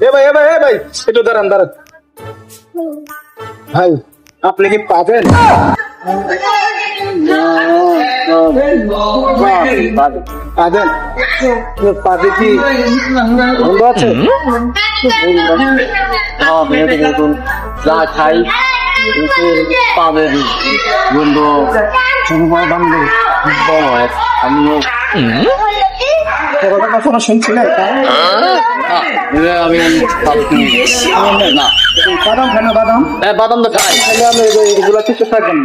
ভাই একটু দাঁড়ান ভাই, আপনি কি পাবেন? পাবে কি বন্ধ আছে? যা খাই পাবেন বন্ধু, আমিও কথা শুনছিলেন। বাদাম খাই না? বাদাম তো খাই, এগুলো কিছু থাকবেন।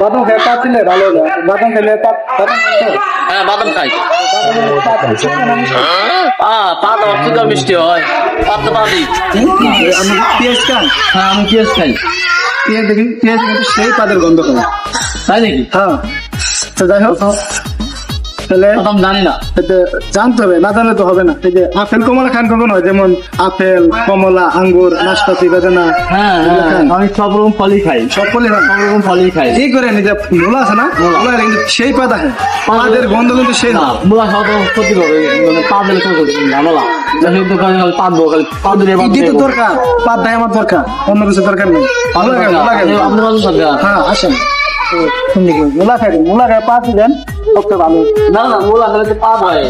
বাদাম খাই পাচ্ছিলে ভালো, বাদাম খাইলে বাদাম খাই। পাতা অর্থ মিষ্টি হয়, পাতা পাবি। আমি পেঁয়াজ খান? হ্যাঁ আমি পেঁয়াজ খাই। পেঁয়াজ দেখি, পেঁয়াজ কিন্তু সেই পাদের গন্ধ করে, তাই নাকি? হ্যাঁ, তো যাই হোক, তাহলে জানি না, জানতে হবে, না জানলে তো হবে না। এই যে আপেল কমলা খান কখন হয়? যেমন আপেল, কমলা, আঙ্গুর, নাশপাতি, বেদানা। হ্যাঁ আমি সব রকম ফলই খাই। সব রকম ফলই খাই। কি করে নিজে মূলা আছে না, মূলা কিন্তু সেই পাতা খায়, পাদের গন্ধ কিন্তু সেই না। মূলা খাওয়া তো ক্ষতি করবে, মানে পাদের ঝামেলা। দরকার পাত দেয়, আমার দরকার, অন্য কিছু দরকার নেই। হ্যাঁ আসেন, মূলা খাই, মূলা খাই পা দিলেন ভালো। না মূলা খেলে পা হয়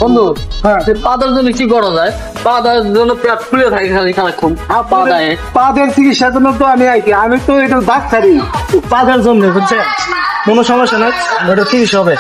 বন্ধু। হ্যাঁ, পাতার জন্য কি করা যায়? পাতার জন্য পেট ফুলে থাকে খালি খানিক্ষণ। পাদের চিকিৎসার জন্য তো আমি তো এটা ডাক্তারি, পাদের জন্য হচ্ছে কোনো সমস্যা নাই, ওটা চিকিৎসা হবে।